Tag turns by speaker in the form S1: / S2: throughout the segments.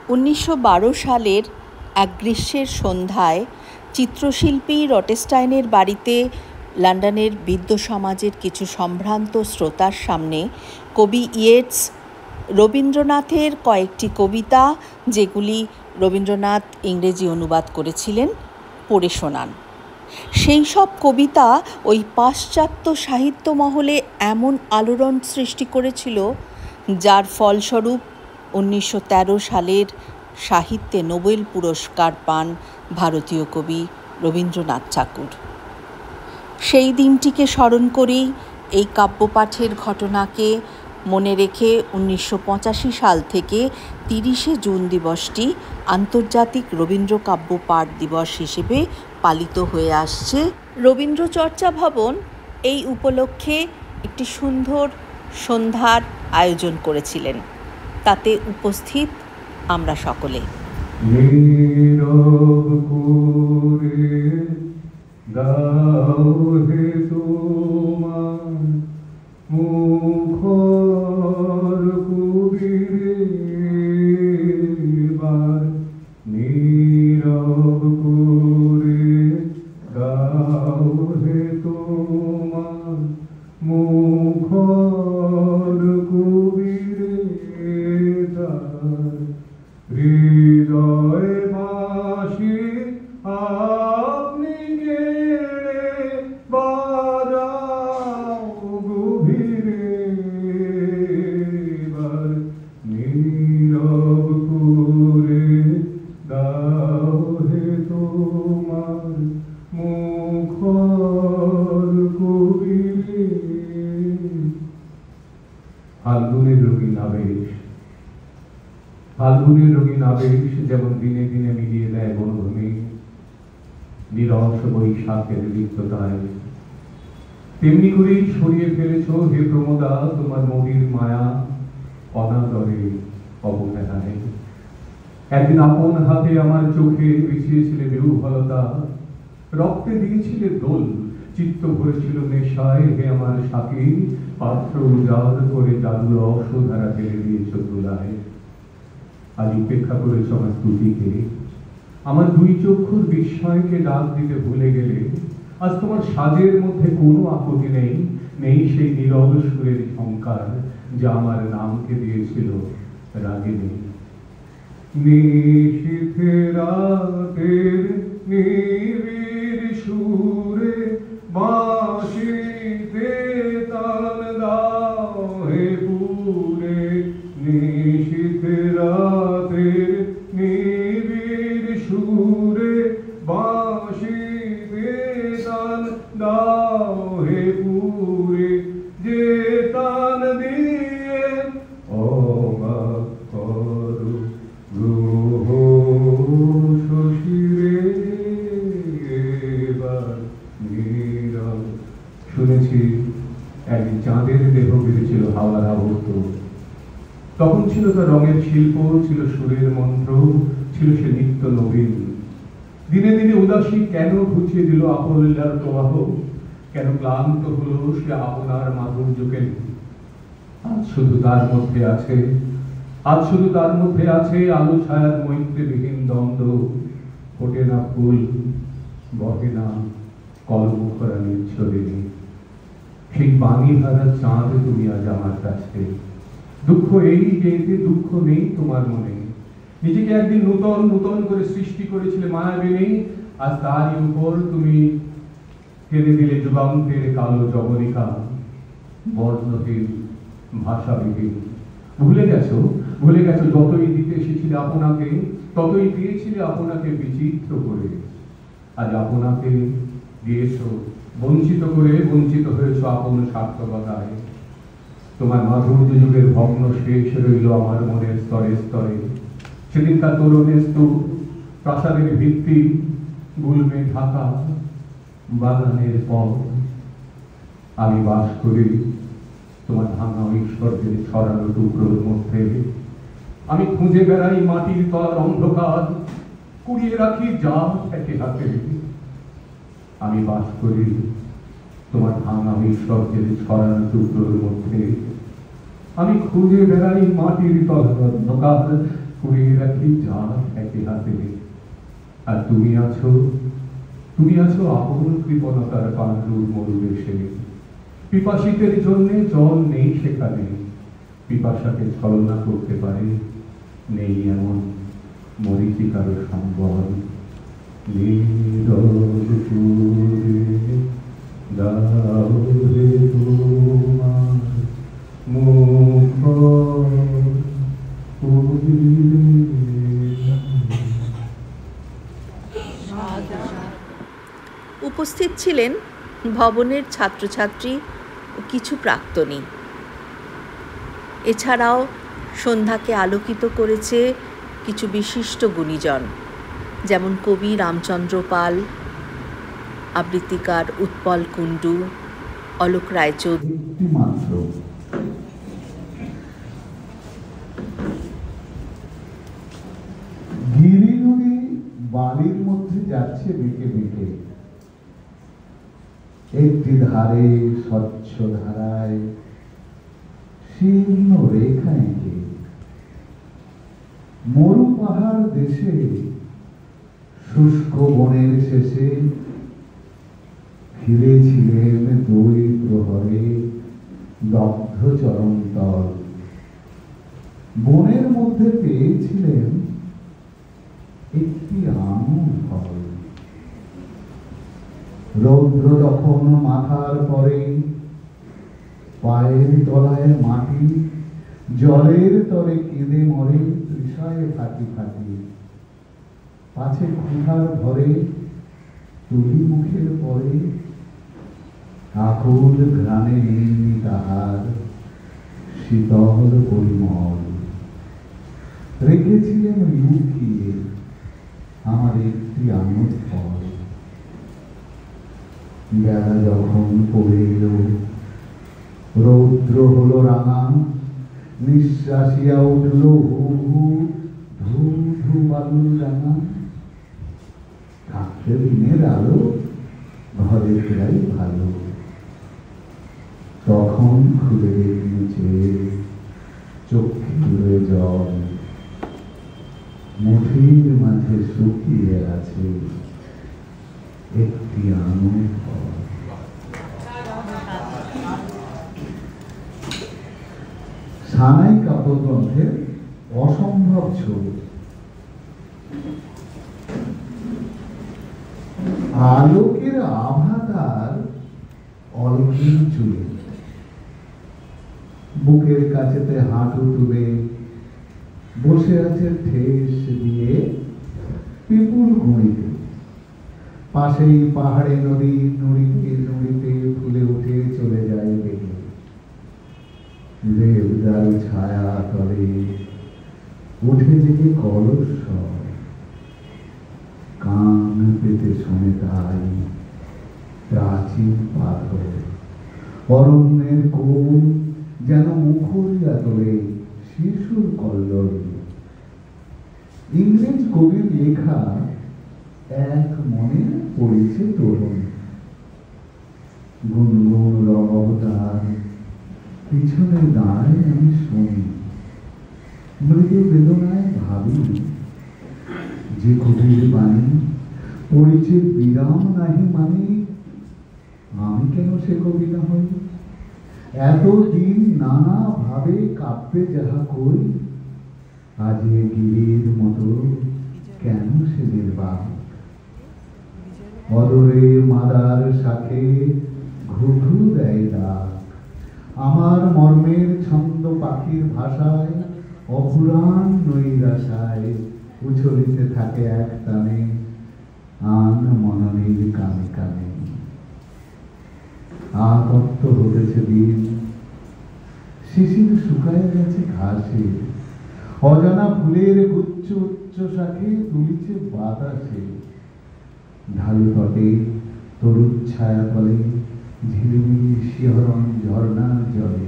S1: 1912 সালের এক গ্রীষ্মের সন্ধ্যায় চিত্রশিল্পী রটেস্টাইনের বাড়িতে লন্ডনের বিদ্য সমাজের কিছু সম্ভ্রান্ত শ্রোতার সামনে কবি ইয়েটস রবীন্দ্রনাথের কয়েকটি কবিতা, যেগুলি রবীন্দ্রনাথ ইংরেজি অনুবাদ করেছিলেন, পড়ে শোনান। সেই সব কবিতা ওই পাশ্চাত্য সাহিত্য মহলে এমন আলোড়ন সৃষ্টি করেছিল, যার ফলস্বরূপ 1913 সালের সাহিত্যে নোবেল পুরস্কার পান ভারতীয় কবি রবীন্দ্রনাথ ঠাকুর। সেই দিনটিকে স্মরণ করেই এই কাব্যপাঠের ঘটনাকে মনে রেখে 1985 সাল থেকে 30শে জুন দিবসটি আন্তর্জাতিক রবীন্দ্র কাব্য পাঠ দিবস হিসেবে পালিত হয়ে আসছে। রবীন্দ্র চর্চা ভবন এই উপলক্ষে একটি সুন্দর সন্ধ্যার আয়োজন করেছিলেন। তাতে উপস্থিত আমরা সকলে।
S2: ফাল্গুনের রঙিন আবেশ যেমন দিনে দিনে মিলিয়ে দেয় বনভূমি নিরস বৈশাখের রিক্ততায়, তেমনি করেই ছড়িয়ে ফেলেছ হে প্রমোদা তোমার মবির মায়া অনাদরে অবহেলায়। একদিন আপন হাতে আমার চোখে বিছিয়েছিলে বিহ্বলতা, রক্তে দিয়েছিলে দোল, চিত্ত ভরেছিল নেশায় হে আমার সাথী, পাত্র উজাড় করে জাদুর অসধারা ফেলে দিয়েছ ধুলায়। আজ উপেক্ষা করেছ আমার স্তুতিকে, আমার দুই চক্ষুর বিস্ময়কে ডাক দিতে ভুলে গেলে। আজ তোমার সাজের মধ্যে কোনো আপত্তি নেই, নেই সেই নীরব সুরের ঝংকার যা আমার নামকে দিয়েছিল রাগিনী। নিশীথে রাতের নিবিড় সুরে বাঁশিতে তাল দাও হে পুরে, নিশীথে রাতের নিবিড় সুরে বাঁশিতে তাল দাও হে পুরে, যে তাল দিয়ে অবাক করো গ্রহ শশীরে এবার নীরব। শুনেছি একদিন চাঁদের দেহ বেড়েছিল হাওয়ার আবর্ত, তখন ছিল তার রঙের শিল্প, ছিল সুরের মন্ত্র, ছিল সে নিত্য নবীন। দিনে দিনে উদাসী কেন ঘুচিয়ে দিল আপলার প্রবাহ, কেন ক্লান্ত হলো সে আপনার মাধুর্যকে। আজ শুধু তার মধ্যে আছে, আজ শুধু তার মধ্যে আছে আলো ছায়ার মৈত্রীবিহীন দ্বন্দ্ব। ফোটে না ফুল, বহে না কলমুখরা নিচ্ছদিনী। সেই বাণী হারা চাঁদ তুমি আজ আমার কাছে। দুঃখ এই যে এতে দুঃখ নেই তোমার মনে, নিজেকে একদিন নূতন নূতন করে সৃষ্টি করেছিলে মায়াবিনী, আজ তারই উপর তুমি ফেলে দিলে যুগান্তের কালো জবনিকা, বর্ণহীন ভাষাবিহীন। ভুলে গেছো যতই দিতে এসেছিলে আপনাকে, ততই দিয়েছিলে আপনাকে বিচিত্র করে। আজ আপনাকে দিয়েছো বঞ্চিত করে, বঞ্চিত হয়েছো আপন সার্থকতায়। তোমার মাধুর্য যুগের ভগ্ন শেষ রইল আমার মনের স্তরে স্তরে। সেদিনকার তরুণের স্তূপ, প্রাসাদের ভিত্তি, গুলমে ঢাকা বাগানের পথ। আমি বাস করি তোমার ভাঙা ঐশ্বর্যের ছড়ানো টুকরোর মধ্যে। আমি খুঁজে বেড়াই মাটির তলার অন্ধকার, কুড়িয়ে রাখি যা একে হাতে। আমি বাস করি তোমার ভাঙা ঐশ্বর্যের ছড়ানো টুকরোর মধ্যে। আমি খুঁজে বেড়াই মাটির তলার অন্ধকার, কুড়িয়ে রাখি চাঁদ একই হাতে। আর তুমি আছো আপন কৃপণতার পাণ্ডুর মরুদেশে। পিপাসিতের জন্যে জল নেই সেখানে, পিপাসাকে ছলনা করতে পারে নেই এমন মরীচিকার সম্বল। নীরব সুরে গাও রে তোমার মুখর পরিলে।
S1: উপস্থিত ছিলেন ভবনের ছাত্রছাত্রী ও কিছু প্রাক্তনী। এছাড়াও সন্ধ্যাকে আলোকিত করেছে কিছু বিশিষ্ট গুণীজন, যেমন কবি রামচন্দ্র পাল, আবৃত্তিকার উৎপল কুণ্ডু, অলোক রায়চৌধুরী।
S3: মাত্র গিরি নদী বালির মধ্যে যাচ্ছে বেঁকে বেঁকে, একটি ধারে স্বচ্ছ ধারায় শীর্ণ রেখা এঁকে। মরু পাহাড় দেশে শুষ্ক বনের শেষে ফিরেছিলেন দুই প্রহরে দগ্ধ চরণতল। বনের মধ্যে পেয়েছিলেন একটি আঙুর ফল। রৌদ্র যখন মাথার পরে, পায়ের তলায় মাটি, জলের তরে কেঁদে মরে তৃষায় ফাটি ফাটি। পাছে ক্ষুধার ভরে তুলি মুখের পরে, আকুল ঘ্রাণে নেই তাহার শীতল পরিমল। রেখেছিলেন লুকিয়ে আমার একটি আঙুর ফল। বেলা যখন পড়ে এলো, রৌদ্র হলো রাঙা, নিঃশ্বাসিয়া উঠল হু হু ধু ধু বালুর রাঙা। থাকতে দিনের আলো, ঘরে ফেরাই ভালো। তখন খুলে নিচে চোখে তুলে জল, মুঠির মাঝে শুকিয়ে আছে একটি আঙুর ফল। সানাই কাব্যগ্রন্থের অসম্ভব ছবি। আলোকের আভা তার অলক্ষীর চুলে, বুকের কাছেতে হাঁটু তুলে বসে আছে ঠেস দিয়ে পিপুল গুঁড়িতে। পাশেই পাহাড়ে নদী নুড়িতে নুড়িতে ফুলে উঠে চলে যায় বেগে। দেবদার ছায়া তলে উঠে জেগে কলস, কান পেতে শোনে তাই প্রাচীন পাথর। অরণ্যের কোল যেন মুখরিয়া তোলে শিশুর কল্লোল। ইংরেজ কবির লেখা এক মনে পড়েছে তরুণ। গুনগুন রব তার পিছনে দাঁড়ায় আমি শুনি, মৃদু বেদনায় ভাবি যে কবির বাণী পড়েছে বিরাম নাহি মানে, আমি কেন সে কবি না হই? এতদিন নানা ভাবে কাব্যে যাহা কই, আজ এ গিরির মতো কেন সে নির্বাক? অদরে মাদার শাখে ঘুঘু দেয় ডাক, আমার মর্মের ছন্দ পাখির ভাষায় অপুরাণ নৈরাশায় উছলিতে থাকে এক টানে আন মননীর কানে কানে। আগত হতেছে দিন, শিশির শুকায় গেছে ঘাসে, অজানা ফুলের গুচ্ছ উচ্চ শাখে তুলিছে বাতাসে। ঢালু তটে তরুণ ছায়া তলে ঝিলিমিলি শিহরণ ঝর্ণার জলে।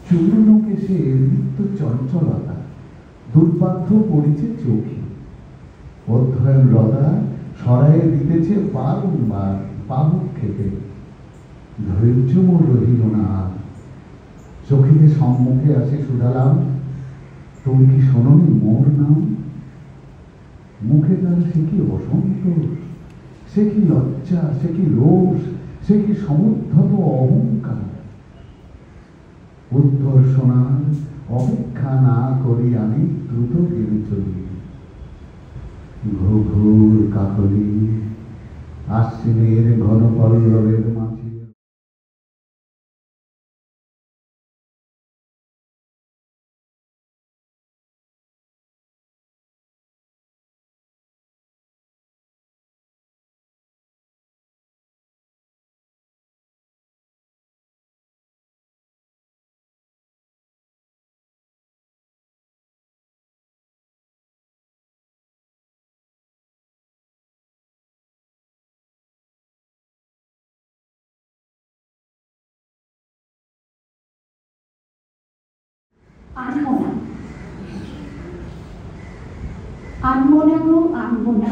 S3: চূর্ণ কেশে নিত্য চঞ্চলতা দুর্বাধ্য পড়িছে চোখে। অধ্যয়ন লতা সরায়ে দিতেছে বারংবার পাবুক খেতে। ধৈর্য মোর রহিল না, চোখে সম্মুখে আসে সুধালাম, তুমি কি শোনোনি মোর নাম? মুখে তারা সে কি অসন্তোষ, সে কি লজ্জা, সে কি রোষ, সে কি সমুদ্ধত অহংকার। উত্তর শোনার অপেক্ষা না করি আমি দ্রুত গেলে চলি। ঘুঘুর কাকলি আশ্বিনের ঘন পল্লবের মাঝে
S4: আনবো না, আনবো না গো, আনবো না।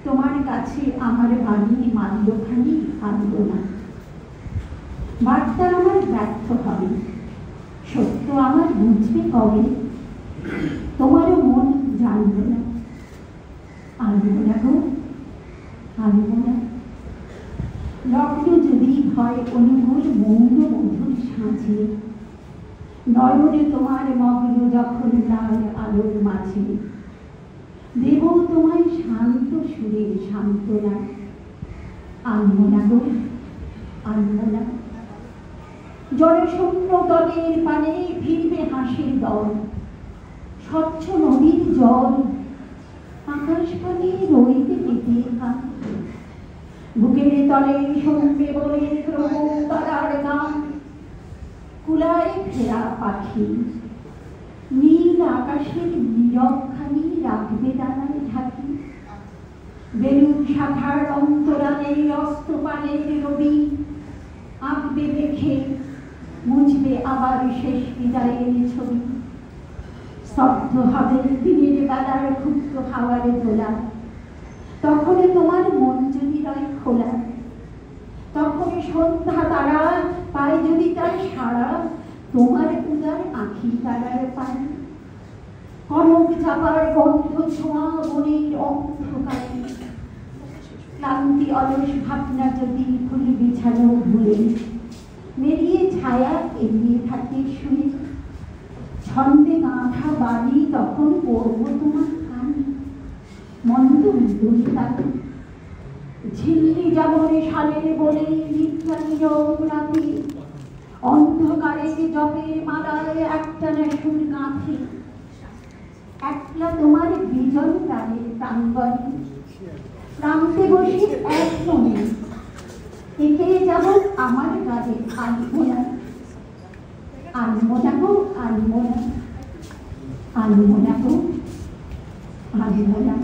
S4: তোমার কাছে আমার বাণী মাল্যখানি আনবো না। বার্তা আমার ব্যর্থ হবে, সত্য আমার বুঝবে কবে, তোমারও মন জানবো না। আনবো না গো, আনবো না। লগ্ন যদি হয় অনুকূল মৌন মধুর সাঁঝে, নয়নে তোমার মগ্ন যখন লাল আলোর মাঝে, দেব তোমায় শান্ত সুরের সান্ত্বনা। আনবো না গো, আনবো না। জলশূন্য তলের পানে ফিরবে হাসির দল, স্বচ্ছ নদীর জল আকাশ পানে রইতে পেতে কান। বুকের তলে শুনবে বলে তারার গান, কুলায় ফেরা পাখি নীল আকাশের নীরবখানি রাখবে দানায় ঢাকি। বেলুন শাখার অন্তরালে অস্তপানের রবি আঁকবে দেখে মুছবে আবার শেষ বিদায়ের ছবি। স্তব্ধ হবে দিনের বেলার ক্ষুব্ধ হাওয়ারে দোলা, তখন তোমার মন যদি রয় খোলা। তখন সন্ধ্যা তারা পায় যদি তার সারা, তোমার উদার আঁখি তারার পায়। কনক চাপার গন্ধ ছোঁয়া বনের অন্ধকারে, ক্লান্তি অলস ভাবনা যদি ফুল বিছানো ভুলে, মেরিয়ে ছায়া এড়িয়ে থাকে শুয়ে। ছন্দে গাঁথা বাড়ি তখন পড়ব তোমার কানে, মন্দ দুই তাকে ঝিল্লি যেমন সালের বলে নিত্যানীরব রাতে, অন্ধকারে জপের মালায় একটানা সুর গাঁথে। একলা তোমার বিজন প্রাণের প্রাঙ্গণে প্রান্তে বসে এক মনে একে যাব আমার গায়ে। আনবো না, আনবো না গো, আনবো না, আনবো না গো, আনবো না।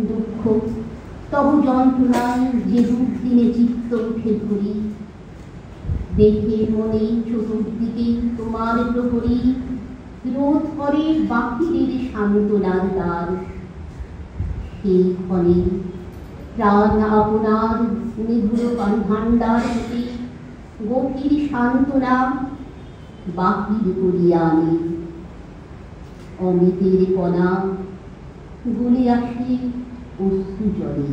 S5: দুঃখ তবু যন্ত্রণায় যে দুর্দিনে চিত্ত উঠে ধরি, দেখে মনে চতুর্দিকে তোমার প্রহরী রোধ করে বাকিদের সান্ত্বনার দ্বার। সেই ক্ষণে প্রাণ আপনার নিভৃত ভাণ্ডার হতে গভীর সান্ত্বনা বাহির করিয়া আনি। অমিতের কণা গুলে আসে অশ্রু জলে,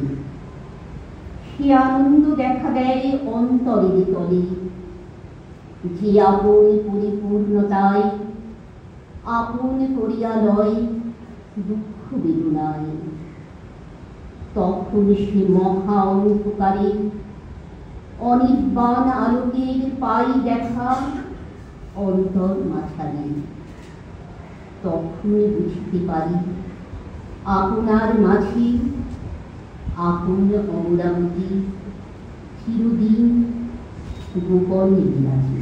S5: সে আনন্দ দেখা দেয় অন্তরের তলে। যে আপন পরিপূর্ণতায় আপন করিয়া লয় দুঃখ বেদনায়, তখন সে মহা অন্ধকারে অনির্বাণ আলোকের পাই দেখা অন্তর মাঝারে। তখন বুঝতে পারি আপনার মাঝে আপন অমরাবতী চিরদিন গোপনে বিরাজে।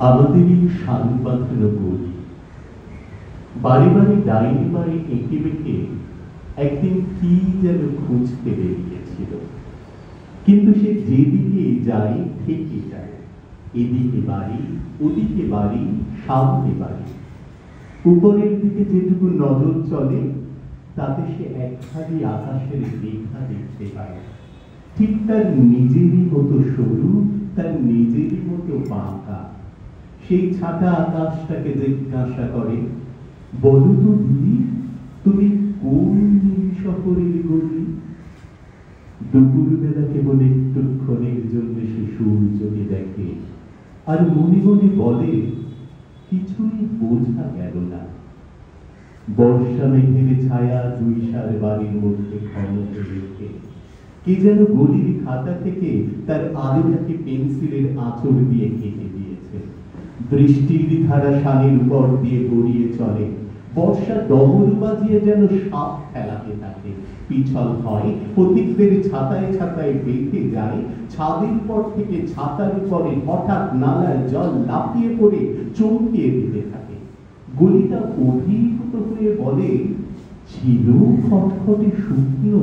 S6: আমাদের এই শান বাঁধানো গলি বাড়ি বাড়ি ডাইনি বাড়ি এঁকে বেঁকে একদিন কি যেন খুঁজতে বেরিয়েছিল, কিন্তু সে যেদিকে যায় থেকে যায়, এদিকে বাড়ি ওদিকে বাড়ি সামনে বাড়ি। উপরের দিকে যেটুকু নজর চলে তাতে সে একখানি আকাশের রেখা দেখতে পায়, ঠিক তার নিজেরই মতো সরু, তার নিজেরই মতো বাঁকা। সেই ছাটা আকাশটাকে জিজ্ঞাসা করে, বলো তো দিদি, তুমি কোন শহরের গলি? দুপুর বেলা কেবল একটুক্ষণের জন্য সে সূর্যকে দেখে আর মনে মনে বলে, কিছুই বোঝা গেল না। বর্ষা মেঘের ছায়া দুই সার বাড়ির মধ্যে ক্ষমতা রেখে কে যেন গলির খাতা থেকে তার আলোটাকে পেন্সিলের আঁচড় দিয়ে কেটে দিয়েছে। বৃষ্টির ধারা শাড়ির উপর দিয়ে গড়িয়ে চলে, বর্ষা ডবল বাজিয়ে যেন সাপ খেলাতে থাকে, পিছল হয়, পথিকদের ছাতায় ছাতায় বেঁধে যায়। ছাদের পর থেকে ছাতার উপরে হঠাৎ নালার জল লাফিয়ে পড়ে চমকিয়ে দিতে থাকে। গলিটা অভিভূত হয়ে বলে, ছিল খটখটে শুকনো,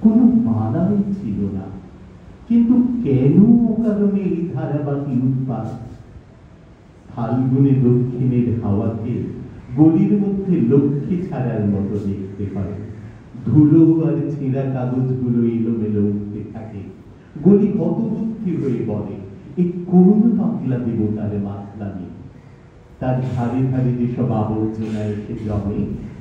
S6: কোনো বালাই ছিল না, কিন্তু কেন কারণে এই ধারাবাহী উৎপাত? ফাল্গুনে দক্ষিণের হাওয়াকে গলির মধ্যে লক্ষ্মী ছাড়ার মতো দেখতে হয়। ধুলো আর ছেঁড়া কাগজগুলো এলোমেলো উঠতে থাকে। গলি হতবুদ্ধি হয়ে বলে, এই কোন পাতলা দেবতার মাতলামি? তার ধারে ধারে যেসব আবর্জনা এসে জমে,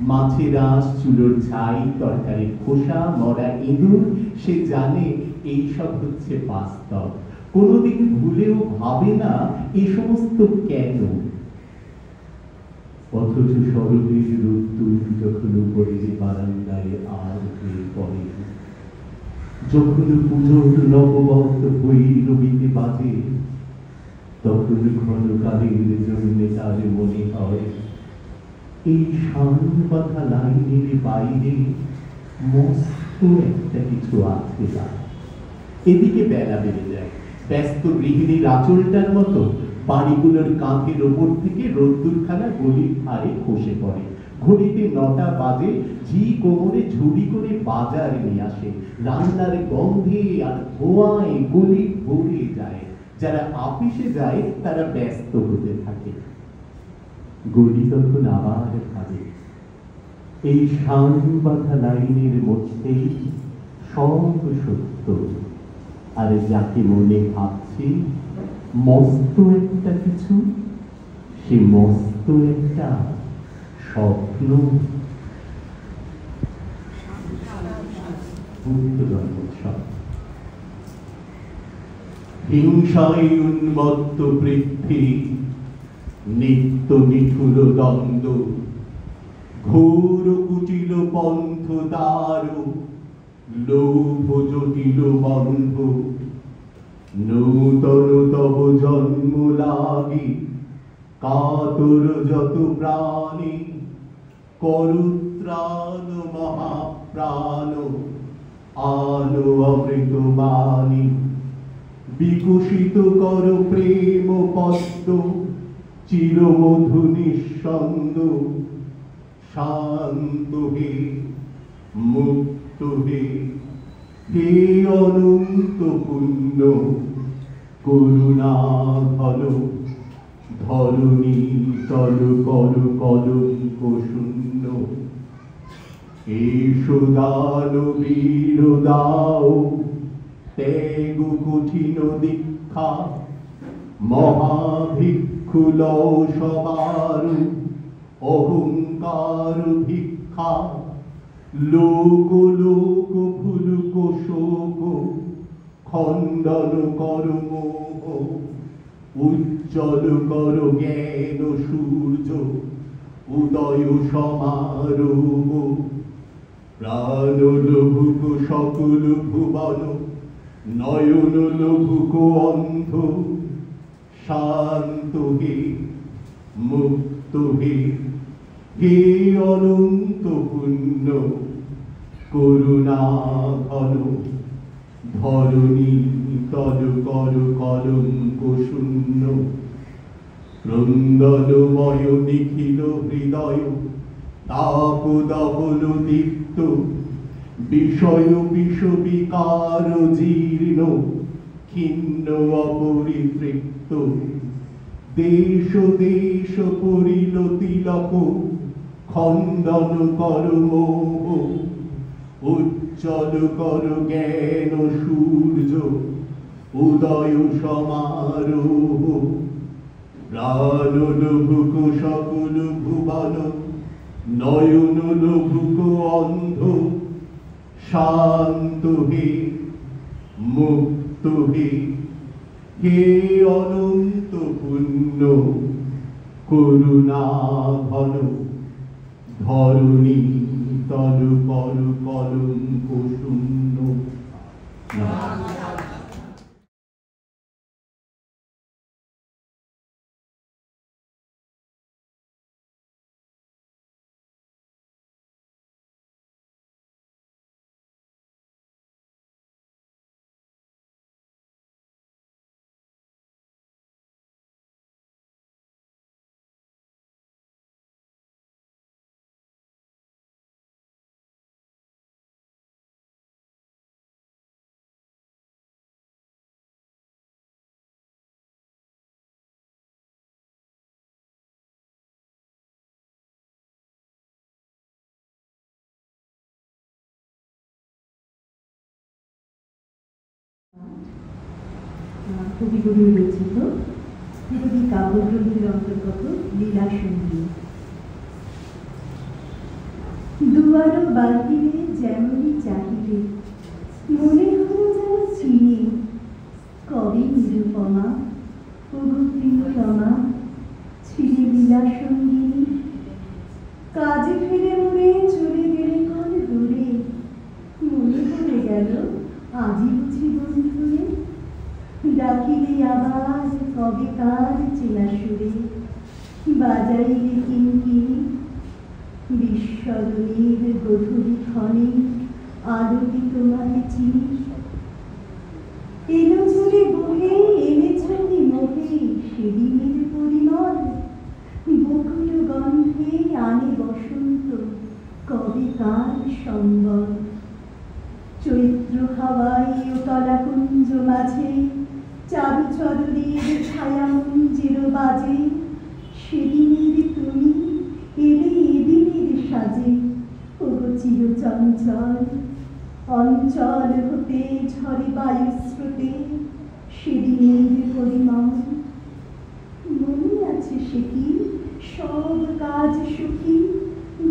S6: মাছের আঁশ, চুলোর ছাই, তরকারির খোসা, মরা ইঁদুর, সে জানে এইসব হচ্ছে বাস্তব। কোনোদিন ভুলেও ভাবে না এ সমস্ত কেন। অথচ শরতের রোদ্দুর যখন উপরে বারান্দায় আর হয়ে পড়ে, যখন পুজোর নববর্ষ ভৈরবীতে বাজে, তখন ঘনকালের জন্য তার মনে হয় এই শান বাঁধা লাইনের বাইরে মস্ত একটা কিছু আছে। এদিকে বেলা বেড়ে যায়, ব্যস্ত গৃহিণীর আঁচলটার মতো বাড়িগুলোর কাঁধের ওপর থেকে রোদ্দুরখানা গলির ধারে খসে পড়ে। ঘড়িতে 9টা বাজে, ঝি কোমরে ঝুড়ি করে বাজার নিয়ে আসে। রান্নার গন্ধে আর ধোঁয়ায় গলি ভরে যায়। যারা অফিসে যায় তারা ব্যস্ত হতে থাকে। গলি তখন আবার ভাবে, এই শান বাঁধা লাইনের মধ্যেই সব সত্য, আর যাকে মনে ভাবছি মস্ত একটা কিছু, সে মস্ত একটা স্বপ্ন। হিংসায় উন্মত্ত পৃথ্বী, নিত্য নিঠুর দ্বন্দ্ব, ঘোর কুটিল পন্থ দ্বার, লোভ জটিল বন্ধ। নূতন তব জন্ম লাগি, কাতর যত প্রাণী, করুত্রাণ মহাপ্রাণ, আলো অমৃত বাণী। বিকশিত কর প্রেম পদ্ম, চিরমধু নিঃসন্দ। শান্ত হে, মুক্ত হে, হে অনন্ত পুণ্য, করুণা ঘন, ধরণী তল কর কলঙ্ক শূন্য। এসো দানবীর দাও, ত্যাগ কঠিন দীক্ষা, মহাভিক্ষু লও সবার, অহংকার ভিক্ষা। লোক লোক ভুলুক শোক, খণ্ডন কর মোহ। উজ্জ্বল কর জ্ঞান সূর্য, উদয় সমারোহ। প্রাণ লভুক সকল ভুবন, নয়ন লভুক অন্ধ। শান্ত হে, মুক্ত হে, হে অনন্ত পুণ্য, করুণা ঘন, ধরণী তল কর কলঙ্ক শূন্য। ক্রন্দনময় নিখিল হৃদয়, তাপ দহন দীপ্ত বিষয় বিষবিকার জীর্ণ ক্ষীণ অপরিতৃপ্ত দেশ দেশ পরিল তিলক খণ্ডন কর মোহ উজ্জ্বল কর জ্ঞান সূর্য উদয় সমারোহ প্রাণ লভুক সকল ভুবন নয়ন লভুক অন্ধ শান্ত হে মুক্ত হে হে অনন্ত পুণ্য করুণা ঘন ধরণী তল কর কলঙ্ক শূন্য।
S4: কবিগুরু রচিত বিরোধী কাব্যগ্রন্থের অন্তর্গত লীলা সঙ্গীত। দুয়ারো বাহিরে যেমনই চাহিলে মনে হলো যেন চিনি কবে নিরুপমা প্রিয়তমা ছিলে লীলা সঙ্গিনী। কাজে ফিরে মনে চলে গেলে কোন দূরে মনে পড়ে গেল আজই বুঝি বন্ধুরে। ডাকিলে আবার কবে কার চেনা সুরে বাজাইলে কিঙ্কিনি বিস্মরণীর গধূলি ক্ষণে আলোকে তোমাকে চিনি। এলো চলে বহে এনেছনি মোহে সেদিনের পরিমল বকুল গন্ধে আনে বসন্ত কবে কার সম্বল। চৈত্র হাওয়ায় ও তলাকুঞ্জ মাঝে চারু চরণের ছায়া মঞ্জির বাজে সেদিনের তুমি এলে এদিনের সাজে। ওগো চির চঞ্চল অঞ্চল হতে ঝরে বায়ু স্রোতে সেদিনের পরিমল। মনে আছে সে কি সব কাজ সুখী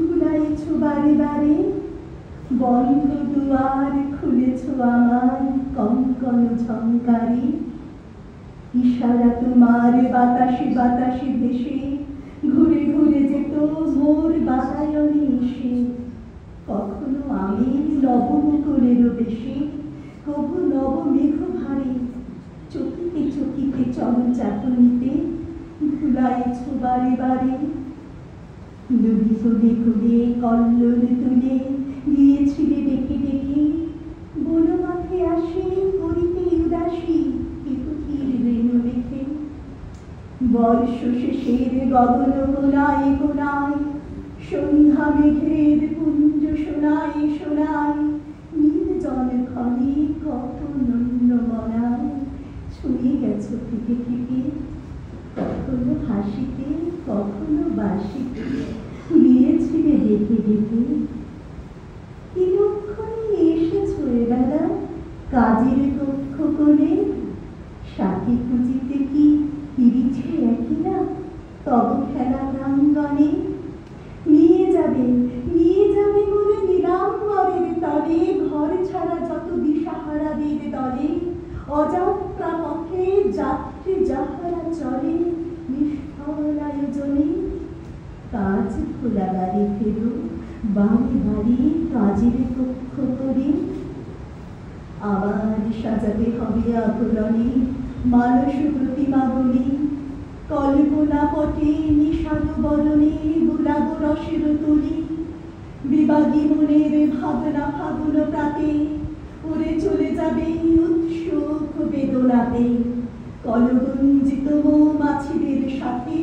S4: ভুলাইছ বারে বারে বন্ধ দুয়ার খুলেছ আমার কঙ্কন ঝঙ্কারে। ইশারা তোমার বাতাসে বাতাসে ভেসে ঘুরে ঘুরে যেত মোর বাতায়নে এসে। কখনো আমের নবমুকুলের দেশে কবু নব মেঘ ভারে চকিতে চকিতে চলচাটনিতে ভুলাইছ বারে বারে। নদী কোলে কোলে কল্লোল তুলে গিয়েছিলে ডেকে ডেকে বনমাঠে আসে করিতে উদাসী পিপুতির রেণু রেখে। বর্ষ শেষের গগন কোনায় কোনায় সন্ধ্যা মেঘের পুঞ্জ শোনায় শোনায় নির্জন ক্ষণে কত নন্য মনায় ছুঁয়ে গেছ থেকে থেকে কখনো হাসিতে কখনো বাসিতে গিয়েছিলে ডেকে ডেকে। কিরক্ষণে এসেছ এবেলা কাজের কক্ষ কোণে সাথী খুঁজিতে কি ফিরিছে একই না তব খেলা প্রাঙ্গণে। নিয়ে যাবে বলে নীলাম্বরের তলে ঘর ছাড়া যত দিশাহারাদের দলে অযাত্রা পথে যাত্রী যাহারা চলে নিষ্ফল আয়োজনে। কাজ খোলা বাড়ি ফেরো বাড়ি বাড়ি কাজের কক্ষ করে। আবার সাজাতে হবে আতরণে মানস প্রতিমা বলি কল্পনা পটে নিষাদ বরণে গোলাপ রসের তুলি। বিবাদী মনের ভাবনা ফাগুন প্রাতে উড়ে চলে যাবে উৎসুক বেদনাতে। কলগুঞ্জিত মৌমাছিদের সাথে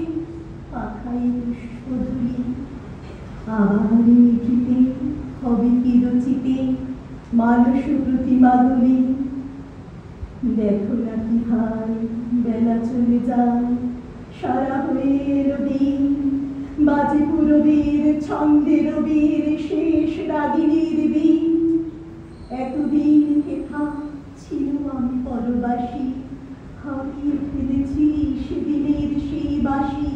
S4: পাখায় পুষ্পধূলি আবার এটিতে হবে কি রচিতে মানুষ প্রতিমাগুলি। দেখো না কি হায় বেলা চলে যায়, সারা হয়ে এলো দিন, বাজে পুরবীর ছন্দের বীর শেষ রাগিনীর বীর। এতদিন হেথা ছিল আমি পরবাসী, হারিয়ে ফেলেছি সেদিনের সেই বাসি।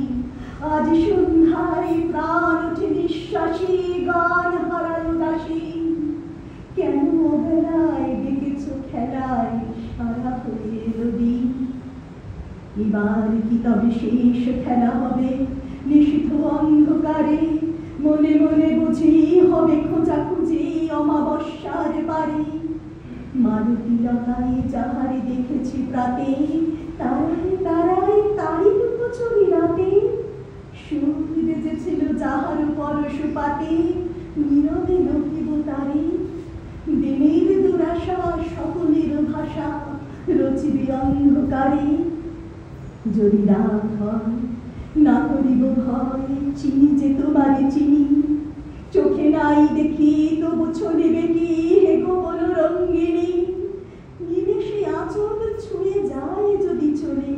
S4: আজ সন্ধ্যায় প্রাণ ওঠে নিঃশ্বাসী, গান হারালো দাসী। কেন অবেলায় ডেকেছ খেলায়, সারা হয়ে এলো দিন। এবার কি তবে শেষ খেলা হবে নিষিদ্ধ অন্ধকারে? মনে মনে বুঝি হবে খোঁজাখুঁজি অমাবস্যার পারে। মালতীলতায় যাহারে দেখেছি প্রাতে, তারাই তারাই তারই লুকোচুরি রাতে। সুর বেজেছিল যাহার পরশ পাতে, নীরবে লকিব তারে। দিনের দুরাশা সকলের ভাষা, রচিবে অন্ধকারে। যদি রাগ হয় না করিব ভয়, চিনি যে তোমারে চিনি। চোখে নাই দেখি তবু ছড়িবে কি হে গোপন রঙ্গিনী। নিমেষে আঁচল ছুঁয়ে যায় যদি চলে,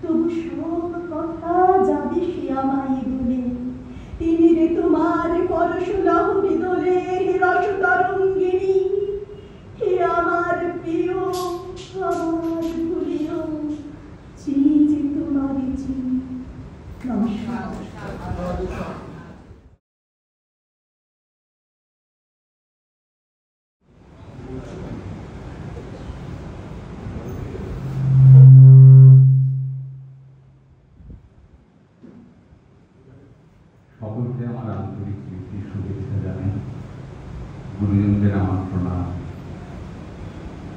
S4: তবু সব কথা যাবে সে আমায় বলে। তিনি রে তোমার পরশ লহরী দোলে, হে রস তরঙ্গিনী। হে আমার প্রিয়, আমার ভুলিও, চিনি যে তোমারে চিনি। নমস্কার।
S3: সকলকে আমার আন্তরিক প্রীতি শুভেচ্ছা জানাই, গুরুজনদের আমার প্রণাম।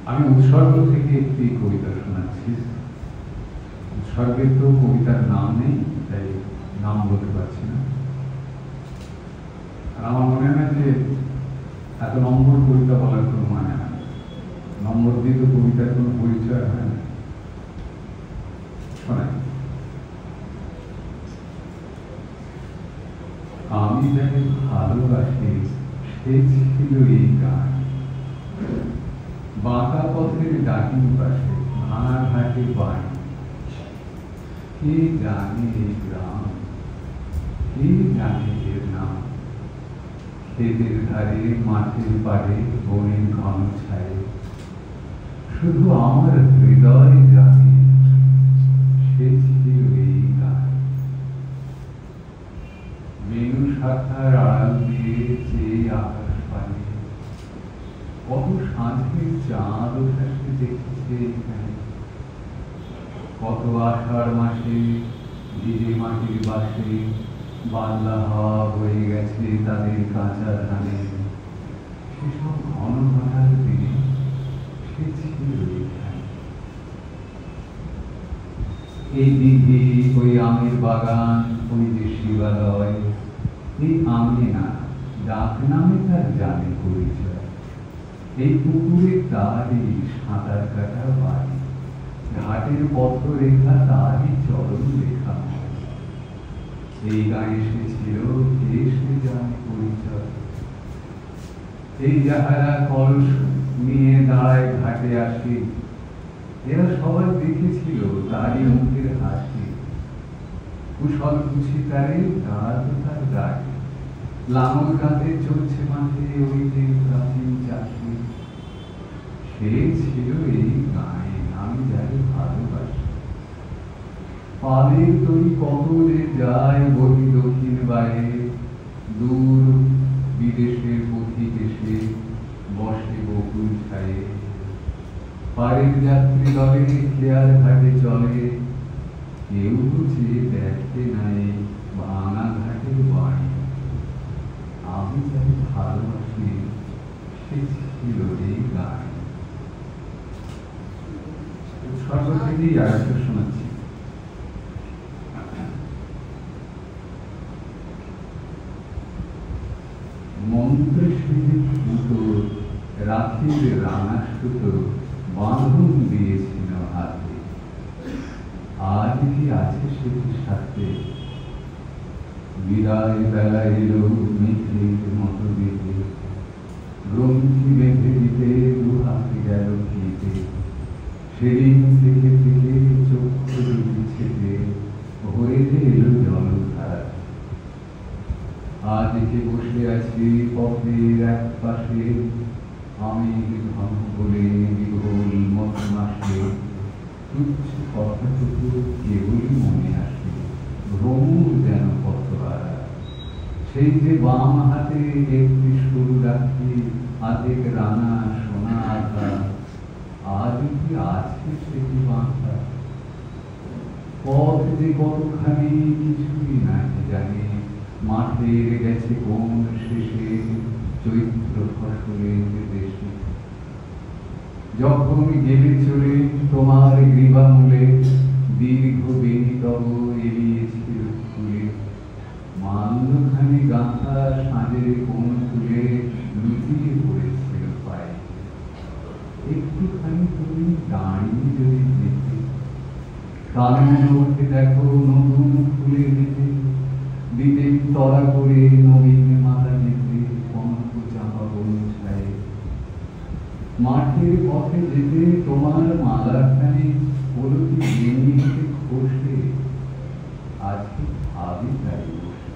S3: আমি উৎসর্গ থেকে একটি কবিতা শোনাচ্ছি। উৎসর্গের তো কবিতার নাম নেই, তাই নাম বলতে পারছি না। আর আমার মনে হয় যে এত নম্বর কবিতা বলার কোনো মানে হয় না, নম্বর দিয়ে তো কবিতার কোনো পরিচয় হয় না। শোনাই। আমি যাকে ভালোবাসি সে ছিল এই গান, বাঁকা পথের ডাকির পাশে ভাঙা ঘাটে বাড়ি। কে জানে এই গ্রাম, কে জানে এর নাম? ক্ষেতের ধারে, মাঠের পাড়ে, বনের ঘন ছায়ে, শুধু আমার হৃদয় জানে সে ছিল এই গান। মেনু শাখার আড়াল দিয়ে চেয়ে আকাশ পানে, কত সাঁঝের চাঁদ ওঠাকে দেখেছে এখানে। কত আষাঢ় মাসে ভিজে মাটির বাসে বাংলা হাওয়া বয়ে গেছে তাদের কাঁচা ধানে। সেসব ঘন ঘটার দিনে সে ছিল এখানে। এই দিঘি, ওই আমের বাগান, ওই যে শিবালয়, এই আমি না ডাক নামে তার জানে পরিচয়। এই পুকুরে তারই সাঁতার কাটা বাড়ি, ঘাটের পথরেখা তারই চরণ রেখা। এই গায়ে এসেছিল কে সে জানে পরিচয়। এই যাহারা কলস নিয়ে দাঁড়ায় ঘাটে আসে, এরা সবাই দেখেছিল তারই মুখের হাসি। কুশল খুশি তারে দাঁড়াতো তার গায়ে, লাঙল কাঁধে চলছে মাঠে ওই যে প্রাচীন চাষি। সে ছিল এই গায়ে আমি যাকে ভালোবাসি। পালের তৈরি কত যে যায় বহি দক্ষিণ বাইরে, দূর বিদেশের পথিক এসে বসে বকুল ছায়ে। পাড়ের যাত্রী দলে খেয়ার ঘাটে চলে, কেউ বুঝে দেখে নাই ভাঙা ঘাটের বাড়ি। আমি যাকে ভালোবাসি সে ছিল এই গান। উৎসর্গ থেকেই আরেকটা শোনাচ্ছি। মন্ত্রে সেজে সুতো রাখির রাঙা সুতো বাঁধন দিয়েছিল হাতে। আজ কি আছে সেটি সাথে, বিদায় বেলা এলো মিথির মতো দিতে, গ্রন্থি বেঁধে দিতে দুহাত গেল খেতে, সেদিন থেকে থেকে চক্ষু দিচ্ছে হয়েছে এলো জলধারা। আজকে বসে আছি পথের এক পাশে, আমি ঘন বলে বিহল মত মাসে, তুচ্ছ কথাটুকু কেবলই মনে আসে, ভ্রমর যেন পথহারা। সেই যে বাম হাতে একটি সরু রাখি, আধেক রানা সোনা আধা, আজ কি আছে সেটি বাঁধা। পথ যে কতখানি কিছুই নাই জানি, মাঠের গেছে কোন শেষে চৈত্র ফসলের দেশে। যখন গেলে চলে তোমার গ্রীবামূলে, দীর্ঘ বেণীতব এড়িয়েছিল ফুলে, মাল্যখানি গাঁথা সাঁজের কোন তুলে লুটিয়ে পড়েছিল পায়ে। একটুখানি তুমি দাঁড়িয়ে যদি যেতে, কানের মধ্যে দেখো নতুন ফুলে যেতে, দিতে তরা করে নবীন মালা যেতে কনক চাপা বনছায়। মাঠের পথে যেতে তোমার মালাখানি পলকি বেনিতে খসে, আজকে ভাবি তাই বসে।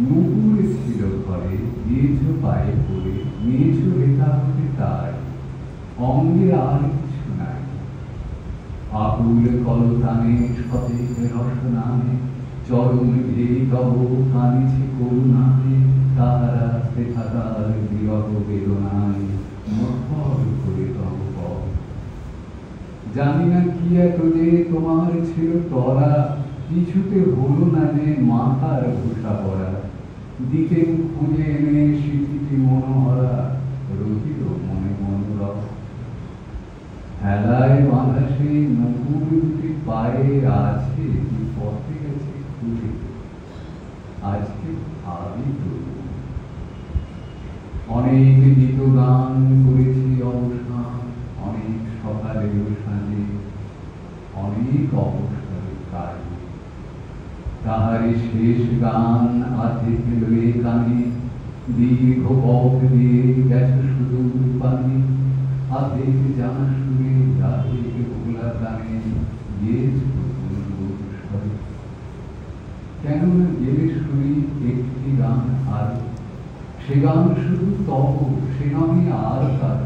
S3: নুপুর ছিল ঘরে, দিয়েছ পায়ে পড়ে, নিয়েছ রেখা হতে তার, অঙ্গে আর কিছু নাই। আকুল কলতানে সতেজ রসনানে, চরণ ঘেরি তব কাঁদিছে করুণাতে, তাহারা সেথাকার বিরহ বেদনায় মহর করে তব পথ। জানি না কি এত যে তোমার ছিল তরা, কিছুতে হলো না যে মাথার ভূষা পড়া। দিতেন খুঁজে এনে স্মৃতিটি মনোহরা, রহিল মনে মনোরম। হেলায় বাঁধা সেই নকুর দুটি পায়ে আছে কি পথে গেছে খুলে, আজকে ভাবি তো। অনেক গীত গান করেছি অবসান, অনেক সকালেও সাঁঝে, অনেক অবসরের কাজে। তাহারই শেষ গান আধেক লয়ে কানে, দীর্ঘ পথ দিয়ে গেছ সুদূর পানে, আধেক জানা শুনে আধেক ভোলা গানে গেছ স্বরে। কেন না গেলে শুনি একটি গান আর, সে গান শুধু তব, সে নয় আর কার।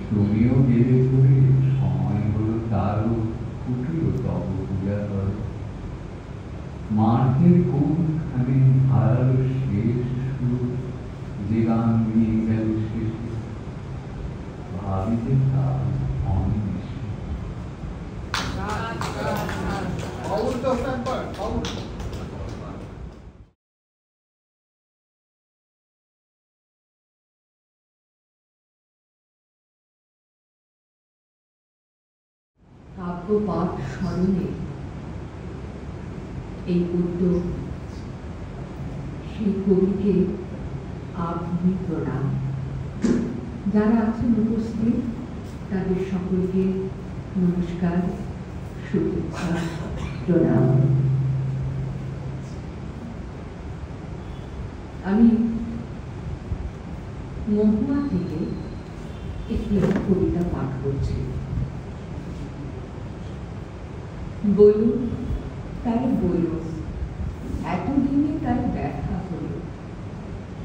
S3: তুমিও গেলে চলে, সময় হলো তারও ফুটল তব পূজা কর। মাঠের কোনখানে হারালো শেষ সুর, যে গান নিয়ে গেল শেষে, ভাবি যে তার অনিমেষে।
S7: কাব্য পাঠ স্মরণে এই উদ্যোগ, সেই কবিকে আভূমি প্রণাম। যারা আছেন উপস্থিত তাদের সকলকে নমস্কার, শুভেচ্ছা, প্রণাম। আমি মহুয়া থেকে একটি কবিতা পাঠ করছি। বলুন তাই বলুন, এতদিনে তার দেখা হলো,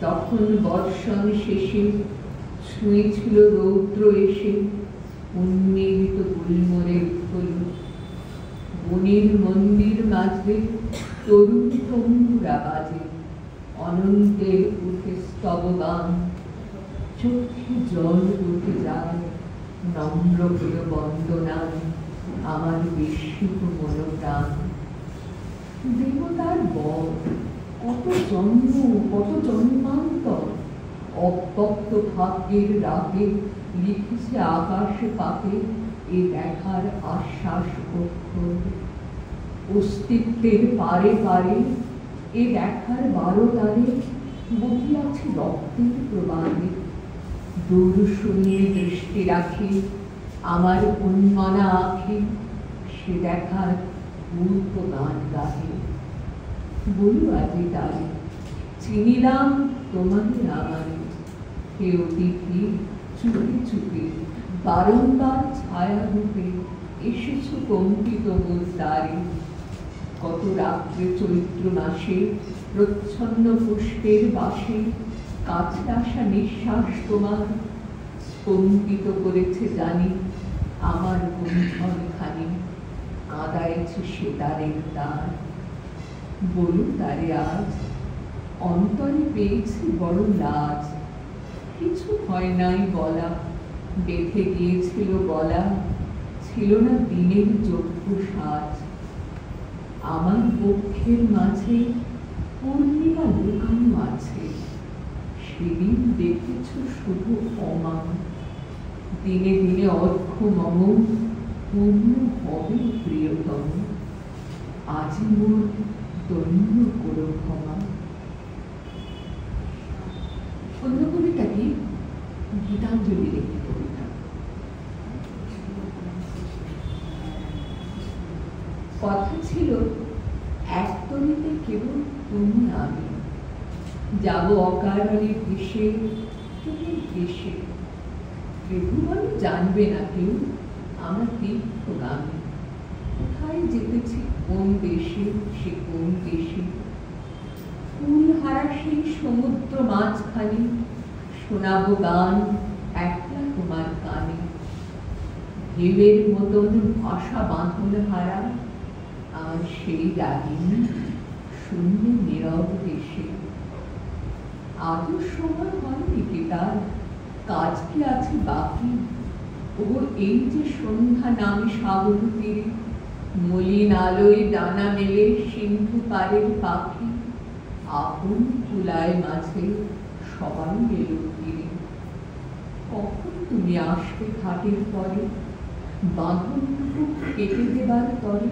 S7: তখন বর্ষণ শেষে ছুঁয়েছিল রৌদ্র এসে, উন্মিলিত গুলমরে হল। বনের মন্দির মাঝে তরুণ তম্বুরা বাজে, অনন্তের উঠে স্তব গান, চোখে জল উঠে যায়, নম্র হল বন্দনা আমার বেশিত মনোপ্রাণ। দেবতার বর, কত জন্ম কত জন্মান্তর, অব্যক্ত ভাগ্যের রাগে লিখেছে আকাশে পাতে এ দেখার আশ্বাস অক্ষর। অস্তিত্বের পারে পারে এ দেখার 12 তারে বহিয়াছে রক্তের প্রবাহে। দূর শূন্যে দৃষ্টি রাখি আমার উন্মনা আঁখি, সে দেখার পূর্ব গান গাহে। বলু আজি তারে চিনিলাম তোমাকে আমারে, হে অতিথি চুপি চুপি বারংবার ছায়া রূপে এসেছ কম্পিত দ্বারে। কত রাত্রে চৈত্র মাসে প্রচ্ছন্ন পুষ্পের বাসে কাছে আসা নিঃশ্বাস তোমার কম্পিত করেছে জানি আমার গুঞ্জনখানি, কাঁদাইছে সেতারের তার। বলু তারে আজ অন্তরে পেয়েছি বড় লাজ, কিছু হয় নাই বলা, বেঁধে গিয়েছিল গলা, ছিল না দিনের যোগ্য সাজ। আমার বক্ষের মাঝে পূর্ণিমা লুকানো আছে, সেদিন দেখেছ শুধু অমান। দিনে দিনে অর্ঘ মম পূর্ণ হবে প্রিয়তম, আজি মোর দৈন্য করো ক্ষমা। অন্য কবিতাটি গীতাঞ্জলির একটি কবিতা। কথা ছিল একতলিতে কেবল তুমি আমি, যাব অকারণে ভেসে তুমি দেশে, ত্রিভুবন জানবে না কেউ আমরা তীর্থগামী। কোথায় যেতেছি কোন দেশে সে কোন দেশে, ফুল হারা সেই সমুদ্র মাঝখানে শোনাবো গান একলা তোমার কানে। ঢেউয়ের মতন ভাষা বাঁধন হারা আর সেই রাগিনী শূন্য নীরব দেশে। আজও সময় হয়নি কি তার, কাজ কি আছে বাকি? ও এই যে সন্ধ্যা নামে সাগর তীরে, মলিন আলোয় ডানা মেলে সিন্ধু পারের পাখি, আপন কুলায় মাঝে সবাই এলো ফিরে। কখন তুমি আসবে ঘাটের পরে, বাঁধনটুকু কেটে দেবার তরে,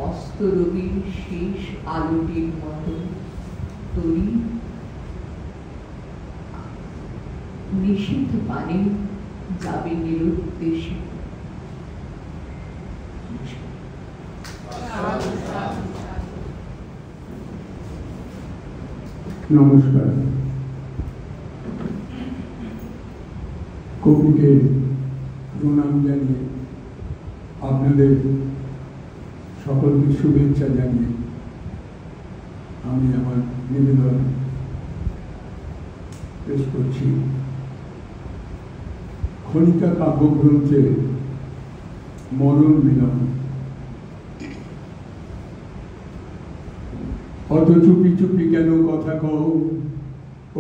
S7: অস্ত রবির শেষ আলোটির মতো তরি নিষিদ্ধ পানে যাবে নিরুদ্দেশে।
S8: নমস্কার। কবিকে প্রণাম জানিয়ে আপনাদের সকলকে শুভেচ্ছা জানিয়ে আমি আমার নিবেদন পেশ করছি। খনিকা কাব্যগ্রন্থে মরণ মিলন। অত চুপি চুপি কেন কথা কও,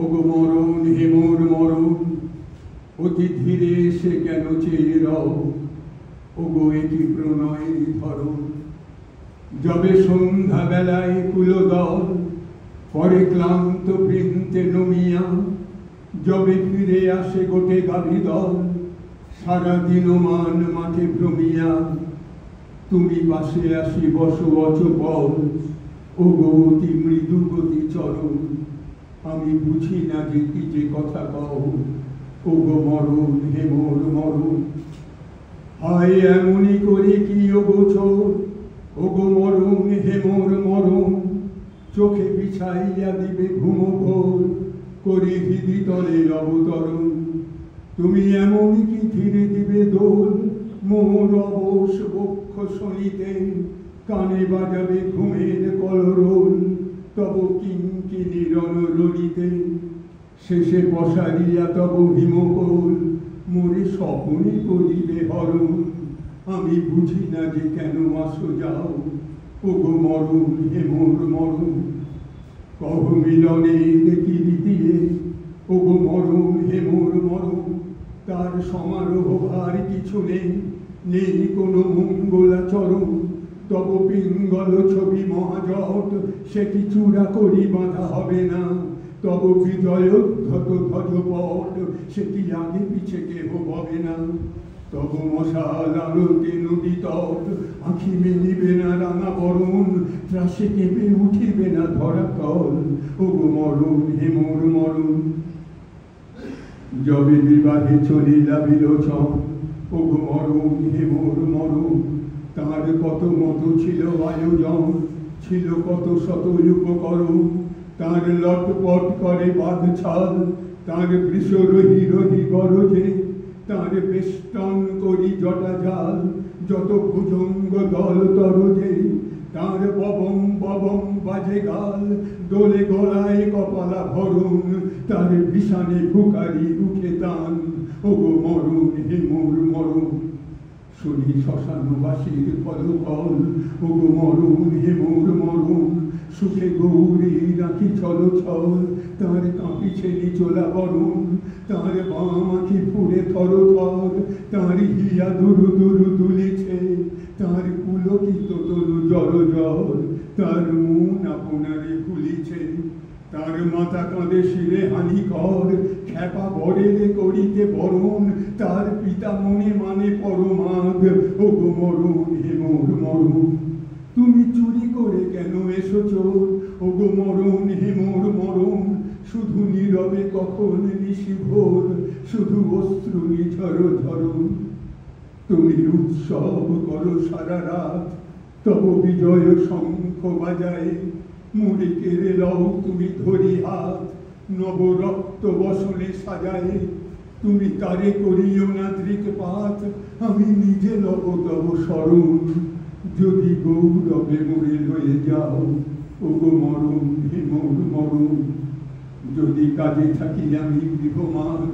S8: ওগো মরণ হে মোর মরণ, অতি ধীরে এসে কেন চেয়ে রও, ওগো এটি প্রণয়ের ধরন। যবে সন্ধ্যা বেলায় কুলদল পরে ক্লান্ত বৃন্তে নমিয়া, যবে ফিরে আসে গোটে গাভী দল সারাদিন মান মাঠে ভ্রমিয়া, তুমি পাশে আসি বসো অচপল, ওগো অতি মৃদু গতি চরণ। আমি বুঝি না যে কি যে কথা কও, ওগো মরণ হে মোর মরণ। হায় এমনি করে কি ওগো ছোট, ওগো মরণ হে মোর মরণ। চোখে বিছাইয়া দিবে ঘুম ঘোর, করি হৃদি তলে অবতরণ। তুমি এমন কি ধীরে দিবে দোল, মোর অবশ বক্ষ শনিতে, কানে বাজাবে ঘুমের কলরোল, তব কিঙ্কিণী রণরণিতে। শেষে পসারিয়া তব হিমকোল, মোরে স্বপনে করিবে হরণ। আমি বুঝি না যে কেন আসো যাও, ওগো মরণ হে মোর মরণ। কহ মিলনের কীর্তিয়ে, ওগো মরণ হে মোর মরণ। তার সমারোহ ভার কিছু নেই, নেই কোনো মঙ্গলাচরণ। তব পিঙ্গল ছবি মহাজট, সেটি চূড়া করি বাঁধা হবে না। তব বিজয়োদ্ধত ধ্বজপট, সেটি আগে পিছে কেহ হবে না। তব মশাল আলোকে নদী তট, আঁখি মেলিবে না রাঙা বরণ। ত্রাসে কেঁপে উঠিবে না ধরা তল, ওগো মরণ হে মোর মরণ। যবে বিবাহে চলিলা বিলোচন, ওগো মরণ হে মোর মরণ। তার কত মতো ছিল আয়োজন, ছিল কত শত উপকরণ, তার লটপট করে বাঁধ ছাল, তার বৃষ রহি রহি গরজে, তার বেষ্টন করি জটা জাল, যত ভুজঙ্গ দল তরজে, তার ববং ববং বাজে গাল, দোলে গলায় কপালা ভরণ, তার বিষানে ফুকারি রুখে তান, ওগো মরণ হে মোর মরণ। শুনি শ্মশানবাসীর পদকল, ওগো মরণ হে মোর মরণ। সুখে গৌরী রাখি চল ছল, তার কাঁপিছে নিচলা বরণ, তার বাম আঁখি ফুড়ে থর থর, তার হিয়া দুরু দুরু দুলিছে, তার পুলকিত তনু জল জল, তার মন আপনারে ভুলিছে। তার মাথা কাঁদে শিরে হানি কর, খ্যাপা বরের করিতে বরণ, তার পিতা মনে মানে পরমাগ, ওগো মরণ হে মোর মরণ। তুমি চুরি করে কেন এসো চোর, ওগো মরণ হে মোর মরণ। শুধু নীরবে কখন নিশি ভোর, শুধু অশ্রু নিঝর ঝরণ। তুমি উৎসব করো সারা রাত, তব বিজয় শঙ্খ বাজায়, মুড়ে কেড়ে লও তুমি ধরি হাত, নব রক্ত বসনে সাজায়। তুমি তারে করিও না দৃকপাত, আমি নিজে লব তব স্মরণ। যদি গৌরবে মরে লয়ে যাও, ওগো মরণ হে মোর মরণ। যদি কাজে থাকি আমি গৃহমাঝ,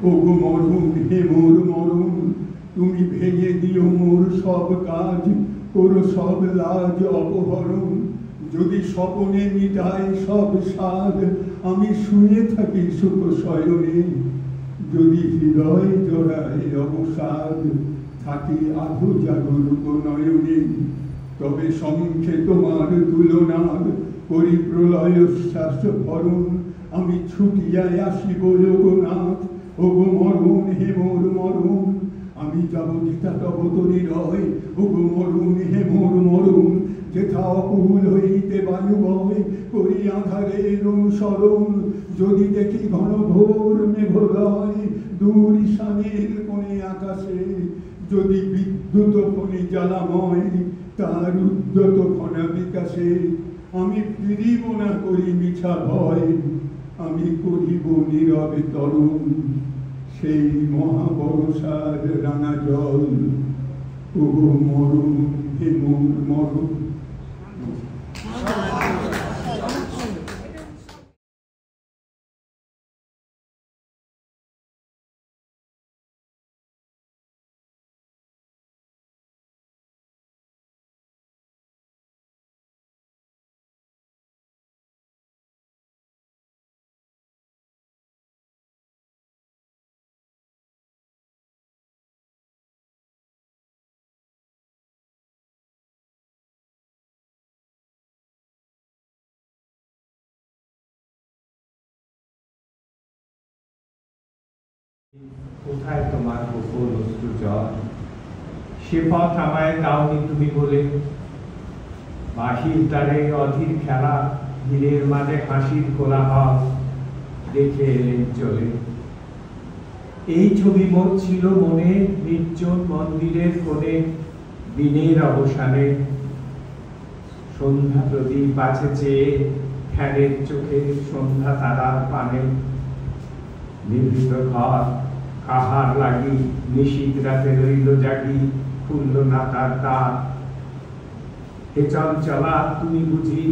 S8: ওগো মরণ হে মোর মরণ। তুমি ভেঙে দিও মোর সব কাজ, করো সব লাজ অপহরণ। যদি স্বপনে মিটায় সব স্বাদ, আমি শুয়ে থাকি সুখ শয়নে। যদি হৃদয় জোড়ায় অবসাদ, থাকি আধো জাগরুক নয়নে। তবে সংখ্যে তোমার তুলনার, করি প্রলয় শ্বাস ভরণ। আমি ছুটিয়ায় আসিব লোকনাথ, ওগো মরণ হে মোর মরণ। আমি যাব যেথা তব তরি রয়, ওগো মরণ হে মোর মরণ। যেথা অকুল হইতে বায়ু বয়, করি আঁধারের অনুসরণ। যদি দেখি ঘন ঘোর মেঘোদয়, দূর ঈশানের কোণে আকাশে, যদি বিদ্যুৎ ফণি জ্বালাময়, তার উদ্যত ফণা বিকাশে। আমি ফিরিব না করি মিছা ভয়, আমি করিব নীরবে তরুণ। সেই মহাবরসার রাঙা জল, ওগো মরণ হে মোর মরণ।
S9: কোথায় তোমার গোপন অশ্রু জল, সে পথ আমায় দাওনি তুমি বলে। বাহির দ্বারে অধীর খেলা, ভিড়ের মাঝে হাসির কোলাহল, দেখে এলেন চলে। এই ছবি মোর ছিল মনে, নির্জন মন্দিরের কোণে, দিনের অবসানে। সন্ধ্যা প্রদীপ আছে চেয়ে, ফ্যানের চোখে সন্ধ্যা তারার পানে। নিভৃত ঘর কাহার লাগি, নিশীত রাতে রইল জাগি, খুলল না তার দ্বার। হে চঞ্চলা তুমি বুঝি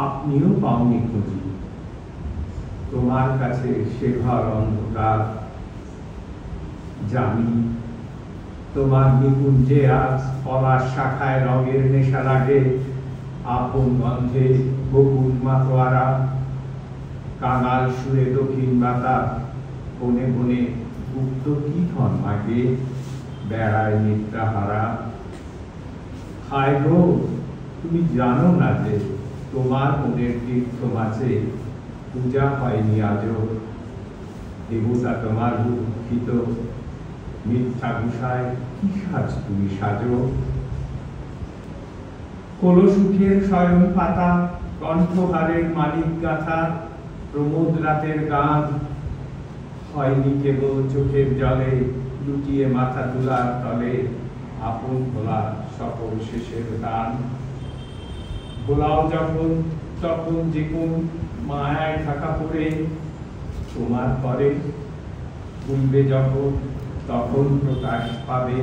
S9: আপনিও পাওনি খুঁজি, তোমার কাছে সে ঘর অন্ধকার। জানি তোমার নিকুঞ্জে আজ পলাশ শাখায় রঙের নেশা লাগে, আপন গন্ধে বকুল মাতোয়ারা। কাঙাল শুয়ে দক্ষিণ বাতাস, বনে বনে গুপ্ত কি ধন মাগে, বেড়ায় নিদ্রাহারা। হায় গো তুমি জানো না যে, তোমার মনের তীর্থ মাঝে পূজা হয়নি আজও। দেবতা তোমার দুঃখিত, মিথ্যা গুসায় কি সাজ তুমি সাজো। কলসুখের শয়ন পাতা, কণ্ঠহারের মানিক গাথা, প্রমোদ রাতের গান। হয়নি কেবল চোখের জলে, লুটিয়ে মাথা তুলার তলে, আপন ভোলা সকল শেষের গান। ভোলাও যখন তখন যে কোন মায়ায় থাকা পড়ে তোমার পরে ভুলবে যখন তখন প্রকাশ পাবে।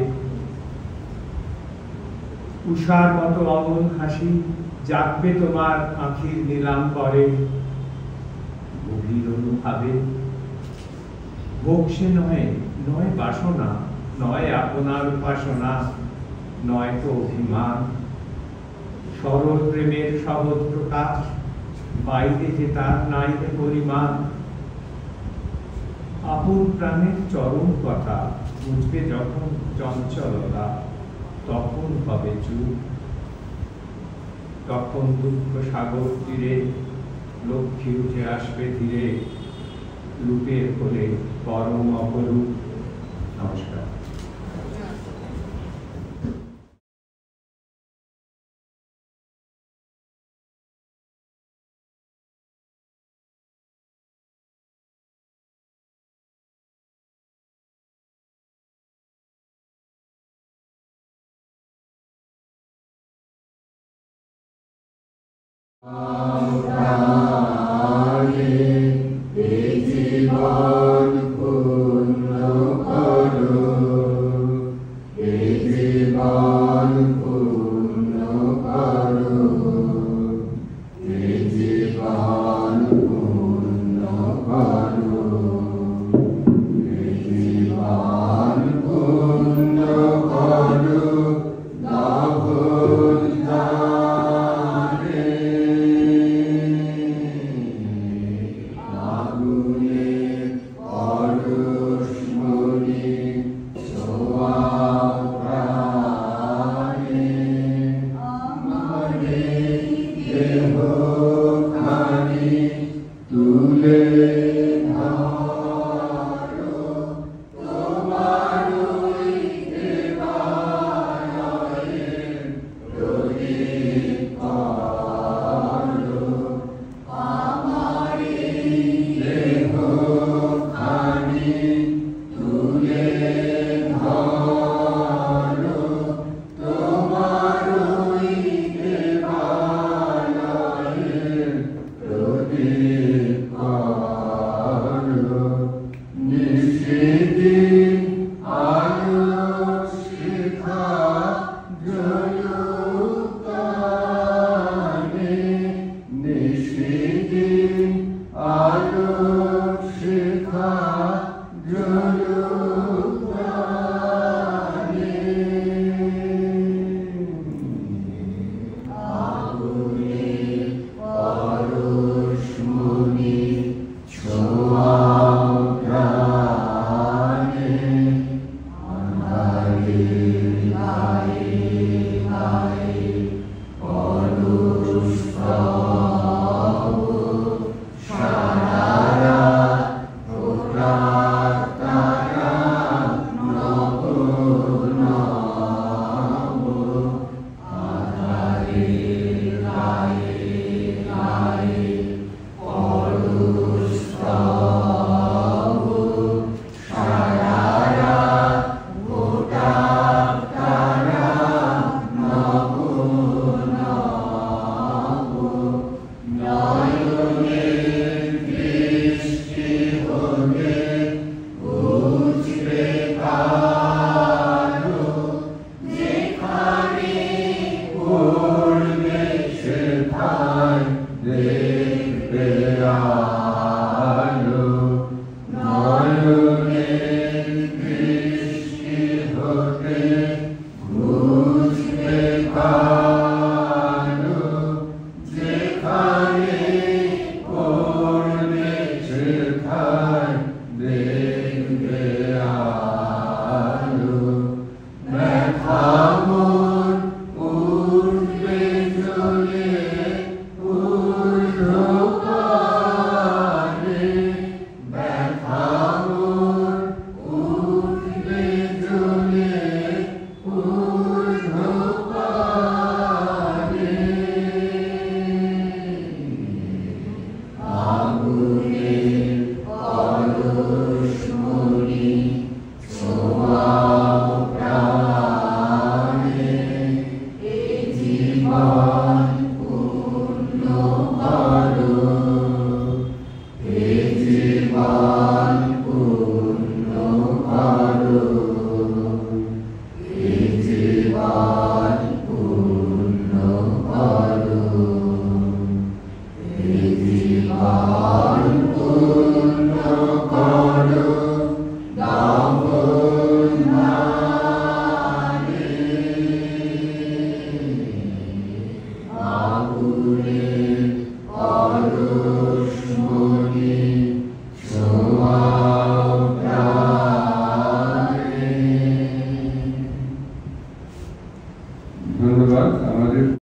S9: উষার মতো অমন হাসি জাগবে তোমার আঁখির নিলাম করে, গভীর অনুভাবে ভোগ সে নয়, নয় বাসনা, নয় আপনার উপাসনা, নয় তো অভিমান, সরল প্রেমের সহজ প্রকাশ, বাইরে যে তার নাইতে পরিমাণ। আপন প্রাণের চরম কথা বুঝবে যখন চঞ্চলতা, তখন হবে চুপ। তখন দুঃখ সাগর তীরে লক্ষ্মী উঠে আসবে ধীরে, রূপের কোলে পরম অপরূপ। নমস্কার।
S10: Shara,